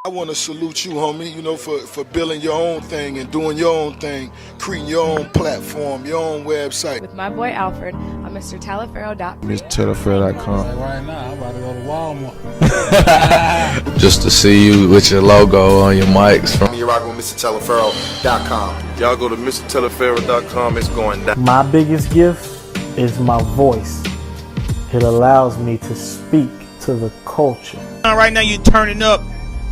I want to salute you, homie, for building your own thing and doing your own thing, creating your own platform, your own website. With my boy Alfred on MrTalifero.com. MrTalifero.com. Right now, I'm about to go to Walmart. Just to see you with your logo on your mics. You're rocking with MrTalifero.com. Y'all go to MrTalifero.com. It's going down. My biggest gift is my voice. It allows me to speak to the culture. Right now you're turning up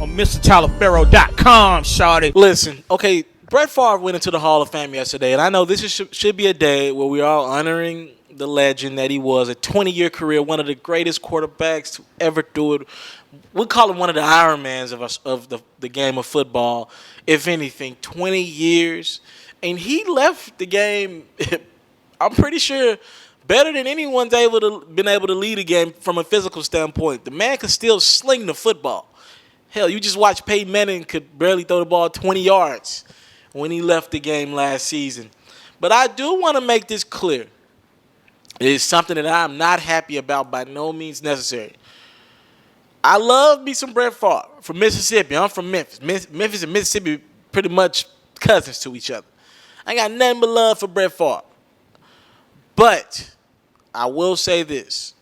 on MrTalifero.com, shawty. Listen, okay, Brett Favre went into the Hall of Fame yesterday, and I know this should be a day where we're all honoring the legend that he was. A 20-year career, one of the greatest quarterbacks to ever do it. We call him one of the Ironmans of the game of football. If anything, 20 years. And he left the game, I'm pretty sure, better than anyone's been able to lead a game from a physical standpoint. The man could still sling the football. Hell, you just watch Peyton Manning could barely throw the ball 20 yards when he left the game last season. But I do want to make this clear. It is something that I'm not happy about, by no means necessary. I love me some Brett Favre from Mississippi. I'm from Memphis. Memphis and Mississippi pretty much cousins to each other. I got nothing but love for Brett Favre. But I will say this.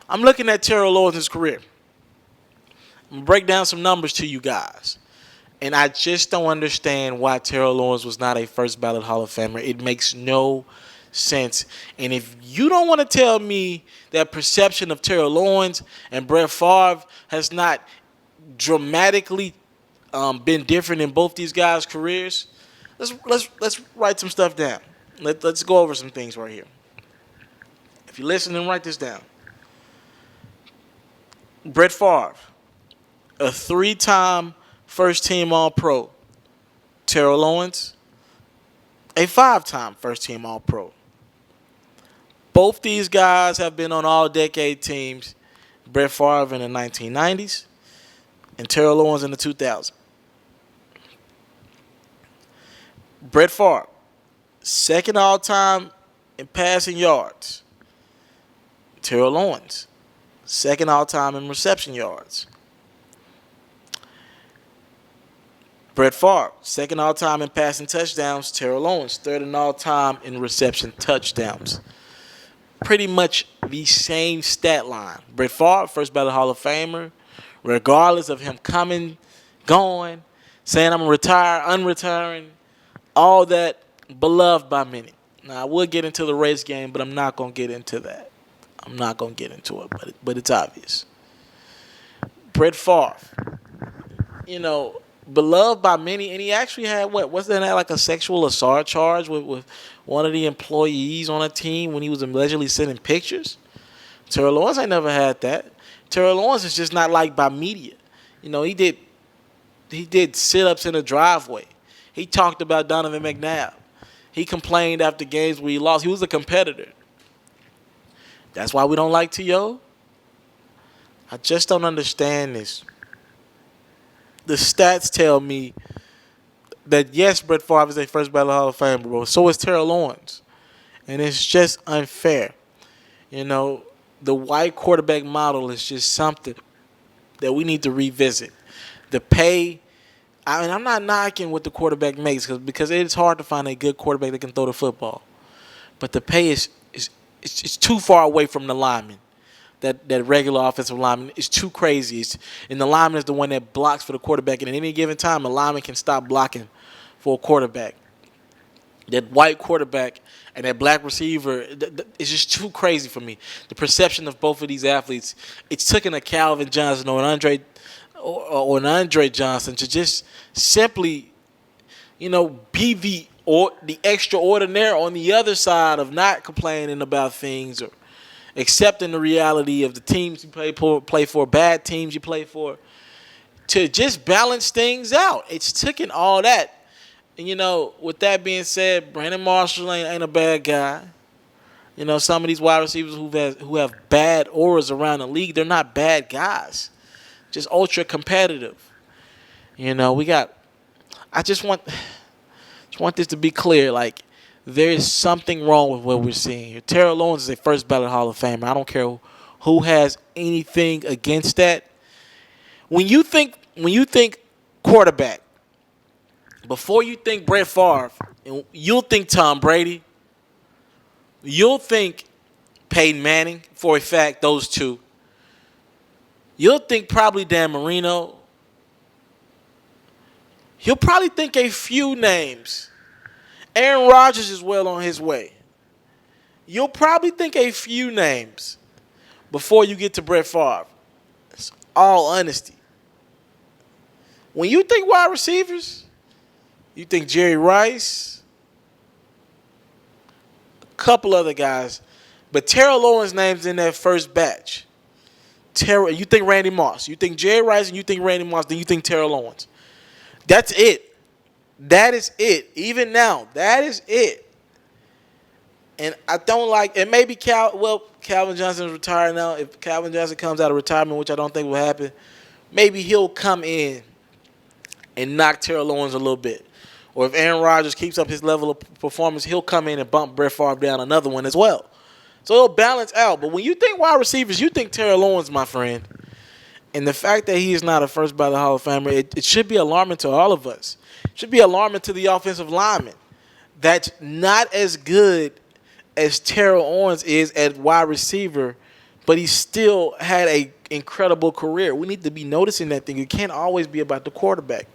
I'm looking at Terrell Owens' career. I'm going to break down some numbers to you guys. And I just don't understand why Terrell Owens was not a first ballot Hall of Famer. It makes no sense. And if you don't want to tell me that perception of Terrell Owens and Brett Favre has not dramatically been different in both these guys' careers, let's write some stuff down. Let's go over some things right here. If you're listening, write this down. Brett Favre, a 3-time first-team All-Pro. Terrell Owens, a 5-time first-team All-Pro. Both these guys have been on all-decade teams. Brett Favre in the 1990s and Terrell Owens in the 2000s. Brett Favre, second all-time in passing yards. Terrell Owens, second all-time in reception yards. Brett Favre, second all-time in passing touchdowns. Terrell Owens, third and all-time in reception touchdowns. Pretty much the same stat line. Brett Favre, first ballot Hall of Famer, regardless of him coming, going, saying I'm going to retire, unretiring, all that, beloved by many. Now, I will get into the race game, but I'm not going to get into that. I'm not going to get into it, but it's obvious. Brett Favre, beloved by many, and he actually had like a sexual assault charge with one of the employees on a team when he was allegedly sending pictures. Terrell Owens ain't never had that. Terrell Owens is just not liked by media. He did sit-ups in the driveway. He talked about Donovan McNabb. He complained after games where he lost. He was a competitor. That's why we don't like T.O. I just don't understand this. The stats tell me that, yes, Brett Favre is a first ballot Hall of Famer, bro. So is Terrell Owens. And it's just unfair. The white quarterback model is just something that we need to revisit. The pay, I'm not knocking what the quarterback makes because it's hard to find a good quarterback that can throw the football. But the pay is too far away from the lineman. That regular offensive lineman is too crazy. And the lineman is the one that blocks for the quarterback. And at any given time, a lineman can stop blocking for a quarterback. That white quarterback and that black receiver, it's just too crazy for me. The perception of both of these athletes, it's taken a Calvin Johnson or an Andre Johnson to just simply, be the extraordinaire on the other side of not complaining about things or accepting the reality of the teams you play for, bad teams you play for, to just balance things out. It's taken all that. And, with that being said, Brandon Marshall ain't a bad guy. Some of these wide receivers who have bad auras around the league, they're not bad guys. Just ultra competitive. I just want this to be clear. Like, there is something wrong with what we're seeing here. Terrell Owens is a first ballot Hall of Famer. I don't care who has anything against that. When you think when you think quarterback, before you think Brett Favre, you'll think Tom Brady. You'll think Peyton Manning, for a fact, those two. You'll think probably Dan Marino. You'll probably think a few names. Aaron Rodgers is well on his way. You'll probably think a few names before you get to Brett Favre. It's all honesty. When you think wide receivers, you think Jerry Rice, a couple other guys, but Terrell Owens' name's in that first batch. You think Randy Moss. You think Jerry Rice and you think Randy Moss, then you think Terrell Owens. That's it. That is it. Even now, that is it. And I don't like, and maybe Calvin Johnson's retired now. If Calvin Johnson comes out of retirement, which I don't think will happen, maybe he'll come in and knock Terrell Owens a little bit. Or if Aaron Rodgers keeps up his level of performance, he'll come in and bump Brett Favre down another one as well. So it'll balance out. But when you think wide receivers, you think Terrell Owens, my friend. And the fact that he is not a first ballot Hall of Famer, it should be alarming to all of us. It should be alarming to the offensive lineman. That's not as good as Terrell Owens is at wide receiver, but he still had an incredible career. We need to be noticing that thing. It can't always be about the quarterback.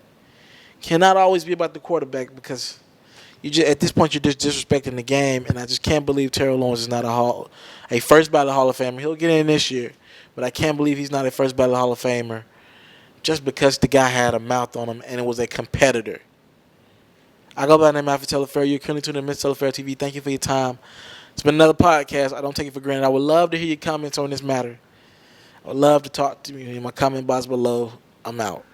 Cannot always be about the quarterback because at this point you're just disrespecting the game, and I just can't believe Terrell Owens is not a first ballot Hall of Famer. He'll get in this year, but I can't believe he's not a first ballot Hall of Famer just because the guy had a mouth on him and it was a competitor. I go by the name of Telefair. You're currently tuning in to Mr. Telefair TV. Thank you for your time. It's been another podcast. I don't take it for granted. I would love to hear your comments on this matter. I would love to talk to you in my comment box below. I'm out.